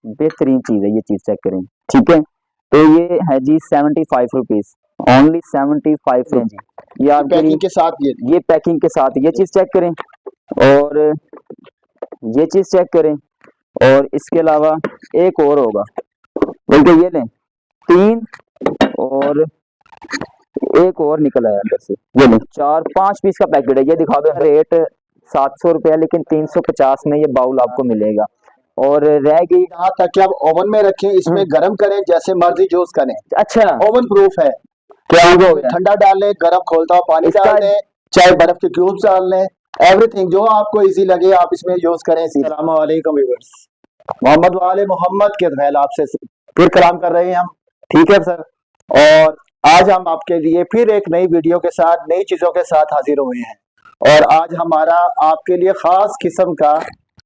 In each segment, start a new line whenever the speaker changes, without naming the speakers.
बेहतरीन चीज है, ये चीज चेक करें। ठीक है, तो ये है जी 75 रुपीज, ओनली 75 है जी। ये आपके
पैकिंग के साथ
ये पैकिंग के साथ, ये चीज चेक करें और ये चीज चेक करें। और इसके अलावा एक और होगा, बल्कि ये लें 3 और एक और निकला है अंदर से, ये लें 4-5 पीस का पैकेट है। ये दिखा दो, रेट 700 रुपया, लेकिन 350 में ये बाउल आपको मिलेगा। और रह गई
यहाँ तक कि आप ओवन में रखें, इसमें गर्म करें, जैसे मर्जी यूज करें।
अच्छा,
ओवन प्रूफ है।
क्या हो
इसमें ठंडा डाल लें, गर्म खोलता हुआ पानी डाल लें, चाहे बर्फ के क्यूब्स डाल लें, एवरीथिंग जो आपको इजी लगे आप इसमें यूज करें। अस्सलाम वालेकुम व्यूअर्स, मोहम्मद वाले मोहम्मद के फैल आपसे फिर कलाम कर रहे हैं हम। ठीक है सर, और आज हम आपके लिए फिर एक नई वीडियो के साथ, नई चीजों के साथ हाजिर हुए हैं। और आज हमारा आपके लिए खास किस्म का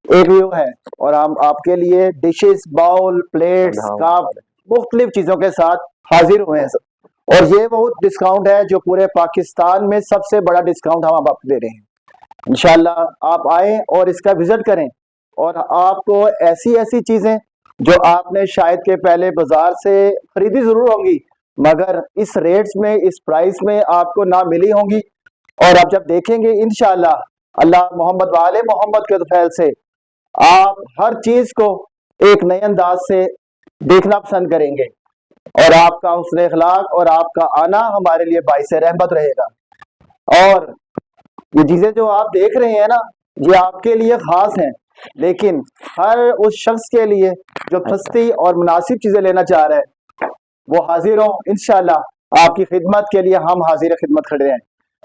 एक व्यू है, और हम आपके लिए डिशेस, बाउल, प्लेट्स, कप, मुख्तलिफ चीजों के साथ हाजिर हुए हैं सर। और ये बहुत डिस्काउंट है जो पूरे पाकिस्तान में सबसे बड़ा डिस्काउंट हम आपको दे रहे हैं। इंशाल्लाह आप आए और इसका विजिट करें, और आपको ऐसी ऐसी चीजें जो आपने शायद के पहले बाजार से खरीदी जरूर होंगी, मगर इस रेट्स में, इस प्राइस में आपको ना मिली होंगी। और आप जब देखेंगे इंशाल्लाह अल्लाह मोहम्मद वाले मोहम्मद के फैल से आप हर चीज को एक नए अंदाज से देखना पसंद करेंगे, और आपका हुस्न अखलाक और आपका आना हमारे लिए बाइस रहमत रहेगा। और ये चीजें जो आप देख रहे हैं ना, ये आपके लिए खास हैं, लेकिन हर उस शख्स के लिए जो सस्ती और मुनासिब चीजें लेना चाह रहे हैं वो हाजिर हो। इंशाल्लाह आपकी खिदमत के लिए हम हाजिर खिदमत खड़े हैं।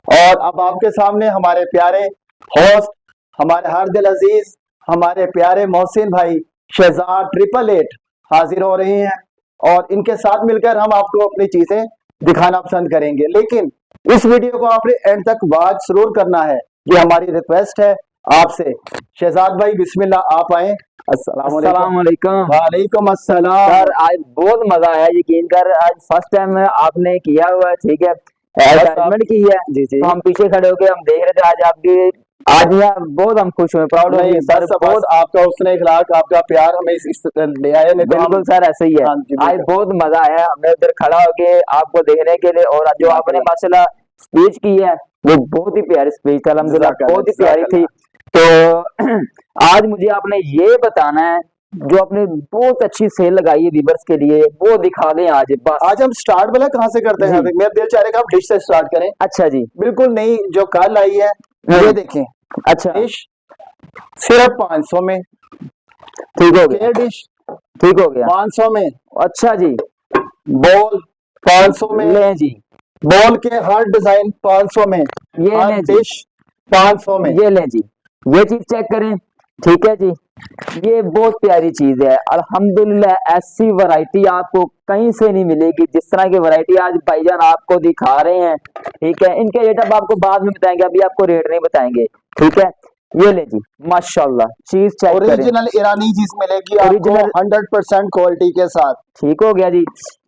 और अब आपके सामने हमारे प्यारे होस्ट, हमारे हर दिल अजीज, हमारे प्यारे मोहसिन भाई शहजाद 888 हाजिर हो रहे हैं, और इनके साथ मिलकर हम आपको अपनी चीजें दिखाना पसंद करेंगे। लेकिन इस वीडियो को आपने एंड तक वॉच जरूर करना है, ये हमारी रिक्वेस्ट है आपसे। शहजाद भाई बिस्मिल्लाह, आप आए।
अस्सलाम वालेकुम।
वालेकुम अस्सलाम।
सर आज बहुत मजा आया, यकीन कर, आज फर्स्ट टाइम आपने किया हुआ है। ठीक है, एडवर्टाइजमेंट की है
जी जी,
तो हम पीछे खड़े होके हम देख रहे थे। आज आपकी, आज यहाँ बहुत हम खुश हुए, प्राउड हो गए सर। बहुत
आपका हुस्न अखलाक, आपका प्यार हमें इस ले आए।
बिल्कुल सर, ऐसे ही है। आज बहुत मजा आया हमें उधर खड़ा होके आपको देखने के लिए, और जो आपने माशाल्लाह स्पीच की है वो बहुत ही प्यारी स्पीच था, अल्हम्दुलिल्लाह बहुत ही प्यारी थी। तो आज मुझे आपने ये बताना है, जो आपने बहुत अच्छी सेल लगाई है व्यूअर्स के लिए, वो दिखा दें आज। बस
आज हम स्टार्ट वाला कहाँ से करते हैं? मेरा दिल चाह रहा है डिश से स्टार्ट करें।
अच्छा जी,
बिल्कुल नई जो कल आई है, ये देखें।
अच्छा,
डिश सिर्फ 500 में।
ठीक हो गया,
डिश
ठीक हो गया
500 में।
अच्छा जी,
बॉल 500 में।
ले जी,
बॉल के हर डिजाइन 500 में।
ये ले जी,
डिश 500 में।
ये ले जी, ये चीज चेक करें। ठीक है जी, ये बहुत प्यारी चीज है अल्हम्दुलिल्लाह। ऐसी वैरायटी आपको कहीं से नहीं मिलेगी जिस तरह की वैरायटी आज भाईजान आपको दिखा रहे हैं। ठीक है, इनके रेट अब आपको बाद में बताएंगे, अभी आपको रेट नहीं बताएंगे। ठीक है, ये ले जी, माशाल्लाह चीज चेक करें,
ओरिजिनल ईरानी चीज मिलेगी आपको 100% क्वालिटी के साथ।
ठीक हो गया जी।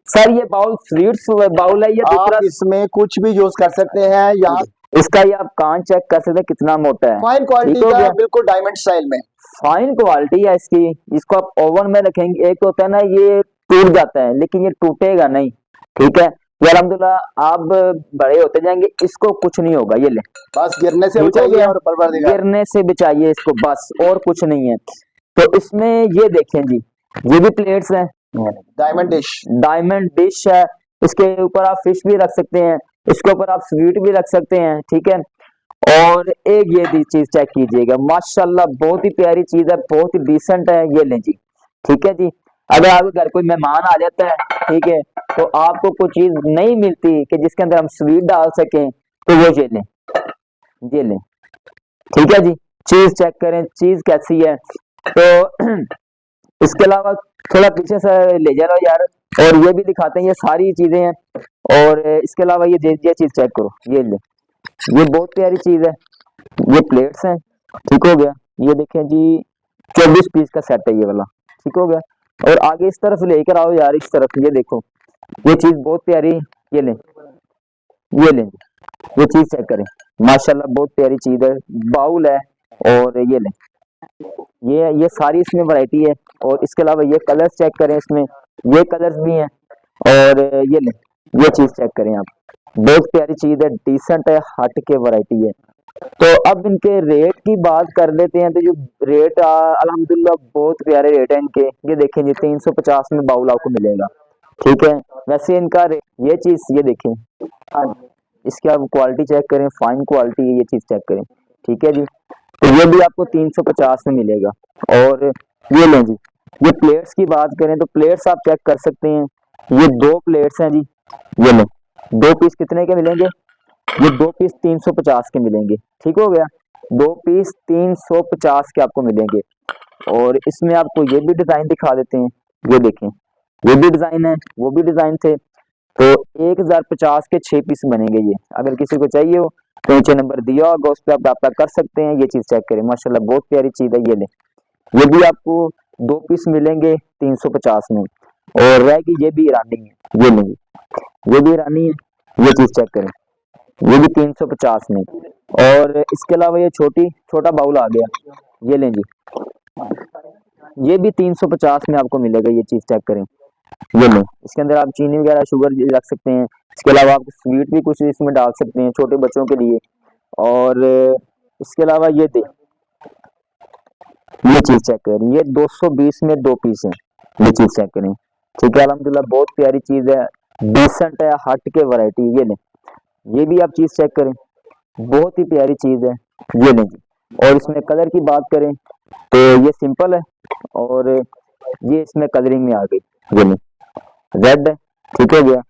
सर ये बाउल स्वीट्स बाउल है, ये
आप इसमें कुछ भी यूज कर सकते हैं। यहाँ
इसका ये आप कान चेक कर सकते हैं कितना मोटा है,
फाइन क्वालिटी का, बिल्कुल डायमंड स्टाइल में
फाइन क्वालिटी है इसकी। इसको आप ओवन में रखेंगे, एक होता है ना ये टूट जाता है, लेकिन ये टूटेगा नहीं। ठीक है, ये अल्हम्दुलिल्लाह आप बड़े होते जाएंगे, इसको कुछ नहीं होगा। ये ले,
बस गिरने से बचाइए, और
गिरने से बचाइए इसको, बस और कुछ नहीं है। तो इसमें ये देखें जी, ये भी प्लेट्स हैं, डायमंड डिश है। इसके ऊपर आप फिश भी रख सकते हैं, इसके ऊपर आप स्वीट भी रख सकते हैं। ठीक है, और एक ये चीज चेक कीजिएगा, माशाल्लाह बहुत ही प्यारी चीज है, बहुत ही डिसेंट है। ये लें जी, ठीक है जी। अगर आपके घर कोई मेहमान आ जाता है, ठीक है, तो आपको कोई चीज नहीं मिलती कि जिसके अंदर हम स्वीट डाल सकें, तो वो ये लें, ये लें। ठीक है जी, चीज चेक करें, चीज कैसी है। तो इसके अलावा थोड़ा पीछे से ले जा रहा यार, और ये भी दिखाते हैं, ये सारी चीजें हैं। और इसके अलावा ये चीज चेक करो, ये ले, ये बहुत प्यारी चीज है। ये प्लेट्स हैं, ठीक हो गया। ये देखें जी, 24 पीस का सेट है ये वाला, ठीक हो गया। और आगे इस तरफ लेकर आओ यार, इस तरफ, ये देखो, ये चीज बहुत प्यारी। ये लें, ये लें, ये चीज चेक करें, माशाल्लाह बहुत प्यारी चीज है। बाउल है, और ये लें, ये सारी इसमें वैरायटी है। और इसके अलावा ये कलर्स चेक करें, इसमें ये कलर्स भी हैं। और ये लें, ये चीज चेक करें आप, बहुत प्यारी चीज है, डिसेंट है, हट के वैरायटी है। तो अब इनके रेट की बात कर लेते हैं। तो जो रेट अल्हम्दुलिल्लाह बहुत प्यारे रेट है इनके। ये देखें जी 350 में बाउल आपको मिलेगा, ठीक है। वैसे इनका ये चीज ये देखें, इसकी आप क्वालिटी चेक करें, फाइन क्वालिटी है, ये चीज चेक करें, ठीक है जी। तो ये भी आपको 350 में मिलेगा। और ये लें जी, ये प्लेट्स की बात करें तो प्लेट्स आप चेक कर सकते हैं। ये 2 प्लेट्स हैं जी, ये लें, 2 पीस कितने के मिलेंगे? ये 2 पीस 350 के मिलेंगे, ठीक हो गया। 2 पीस 350 के आपको मिलेंगे। और इसमें आपको ये भी डिजाइन दिखा देते हैं, ये देखें, ये भी डिजाइन है, वो भी डिजाइन थे। तो 1050 के 6 पीस बनेंगे ये। अगर किसी को चाहिए हो तो नीचे नंबर दिया होगा, उस पर आप रब्ता कर सकते हैं। ये चीज चेक करें, माशाल्लाह बहुत प्यारी चीज है। ये ले, ये भी आपको 2 पीस मिलेंगे 350 में। और रहेगी ये भी ईरानी है, ये लेंगे, ये भी ईरानी है, ये चीज चेक करें, ये भी 350 में। और इसके अलावा ये छोटा बाउल आ गया, ये लें जी, ये भी 350 में आपको मिलेगा। ये चीज चेक करें, ये लें, इसके अंदर आप चीनी वगैरह शुगर रख सकते हैं। इसके अलावा आप स्वीट भी कुछ इसमें डाल सकते हैं छोटे बच्चों के लिए। और इसके अलावा ये दे, ये चीज चेक करें, ये 220 में 2 पीस है, ये चीज चेक करें, ठीक है। अल्हम्दुलिल्लाह बहुत प्यारी चीज है, डिसेंट है, हट के वैरायटी। ये लें, ये भी आप चीज चेक करें, बहुत ही प्यारी चीज है, ये लें जी। और इसमें कलर की बात करें तो ये सिंपल है, और ये इसमें कलरिंग में आ गई, ये लें, रेड है, ठीक हो गया।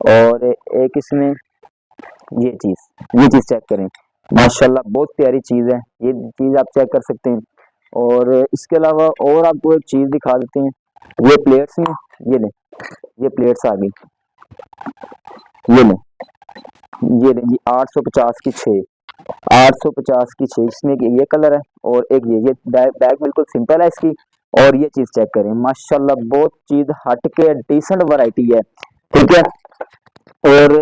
और एक इसमें ये चीज चेक करें, माशाल्लाह बहुत प्यारी चीज है, ये चीज आप चेक कर सकते हैं। और इसके अलावा और आपको एक चीज दिखा देते हैं, ये प्लेट्स में, ये लें, ये प्लेट्स आ गई, ये लें, ये लें जी 850 की 6, 850 की 6। इसमें ये कलर है और एक ये बैग बिल्कुल सिंपल है इसकी। और ये चीज चेक करें, माशाल्लाह बहुत चीज हट के डिसेंट वैरायटी है, ठीक है। और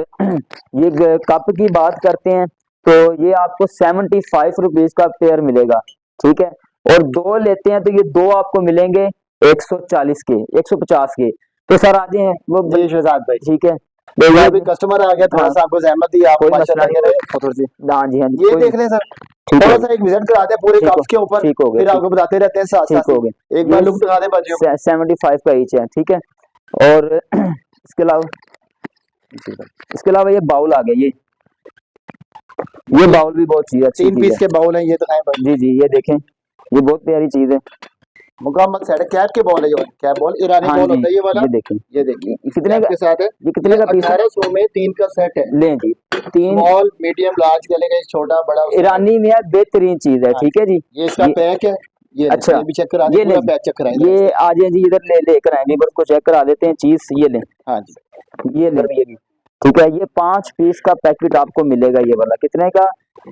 ये कप की बात करते हैं तो ये आपको 75 रुपीज का पेयर मिलेगा, ठीक है। और 2 लेते हैं तो ये 2 आपको मिलेंगे 140 के, 150 के। तो सर आज हैं वो
जी शहजाद भाई,
ठीक है।
तो ये अभी कस्टमर आ गया, थोड़ा सा आपको जहमत दी, आप
कोई मसला
माशाल्लाह
नहीं
कह
है,
रहे थोड़ी सी
हाँ जी हाँ जी,
ये देख लें सर,
ठीक
थोड़ा
है,
सा एक विजिट करा दें पूरे
ठीक हो
कप्स के ऊपर,
ठीक हो
फिर
गया,
आपको बताते रहते हैं साथ
ठीक
साथ
हो
ही।
गया।
एक बार
ये
लुक दिखा दें बच्चों को।
75 का ईच है, ठीक है। और इसके अलावा ये बाउल आ गया, ये बाउल भी बहुत चीज अच्छी
3
चीज
पीस
है।
के बाउल हैं, ये दिखाएं भाई।
जी जी, ये देखें, ये बहुत प्यारी चीज है,
मुकम्मल सेट है, कैप के बॉल है, ये कैप बॉल ईरानी
हाँ
बॉल
जी।
होता है ये वाला।
ये देखें,
ये देखिए
कितने
कैप
का,
के साथ है,
ये कितने का पीस है?
1800 में 3 का सेट है।
लें जी, 3
स्मॉल मीडियम लार्ज चलेगा, छोटा बड़ा उसमें।
ईरानी में है, बेहतरीन चीज है,
हाँ,
ठीक है जी।
ये इसका पैक है, ये
अच्छा,
ये भी चेक करा दें,
ये
पूरा
लें,
पैक चेक कराएं
ये आ जाए जी, इधर लेकर आएंगे, बस को चेक करा देते हैं चीज। ये लें,
हाँ जी,
ये लें, ये भी ठीक है। ये 5 पीस का पैकेट आपको मिलेगा, ये वाला कितने का?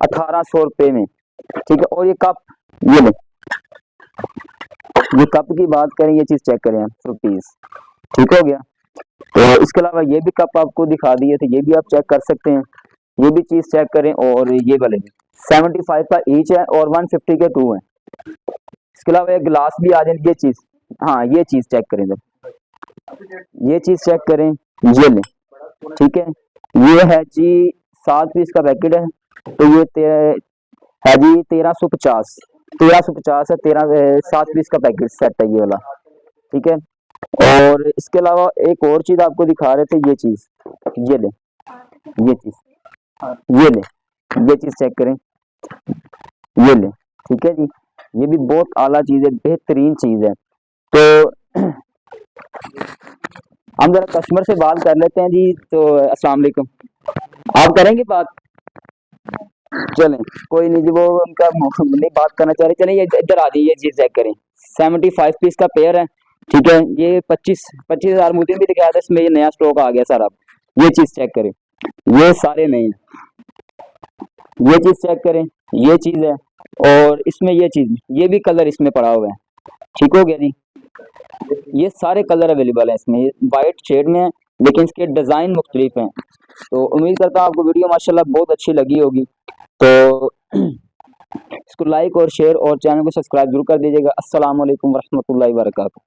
1800 रुपए में, ठीक है। और ये कप, ये लें, ये कप की बात करें, ये चीज चेक करें आप, रुपीज, ठीक हो गया। तो इसके अलावा ये भी कप आपको दिखा दिए थे, ये भी आप चेक कर सकते हैं, ये भी चीज चेक करें। और ये वाले 75 का ईच है और 150 के 2 है। इसके अलावा एक गिलास भी आ जाए, ये चीज, हाँ ये चीज चेक करें इधर, ये चीज चेक करें, ये लें, ठीक है। ये है जी 7 पीस का पैकेट है, तो ये है जी 1350, 1350 है, 7 पीस का पैकेट सेट है ये वाला, ठीक है। और इसके अलावा एक और चीज आपको दिखा रहे थे, ये चीज, ये ले, ये चीज, ये ले, ये चीज चेक करें, ये ले, ठीक है जी। ये भी बहुत आला चीज है, बेहतरीन चीज है। तो हम जरा कस्टमर से बात कर लेते हैं जी। तो अस्सलाम वालेकुम, आप करेंगे बात? चलें कोई नहीं जी, वो उनका नहीं बात करना चाह रहे, चलें ये इधर आ जाइए, ये चीज चेक करें, 75 पीस का पेयर है, ठीक है। ये 25,000 मुझे भी दिखाया था, इसमें ये नया स्टॉक आ गया सर। आप ये चीज चेक करें, ये सारे नए हैं, ये चीज चेक करें, ये चीज है। और इसमें ये चीज, ये भी कलर इसमें पड़ा हुआ है, ठीक हो गया जी। ये सारे कलर अवेलेबल है इसमें, वाइट शेड में है, लेकिन इसके डिजाइन मुख्तलिफ हैं। तो उम्मीद करता हूँ आपको वीडियो माशाल्लाह बहुत अच्छी लगी होगी। तो इसको लाइक और शेयर और चैनल को सब्सक्राइब जरूर कर दीजिएगा। अस्सलाम वालेकुम रहमतुल्लाहि व बरकातहू।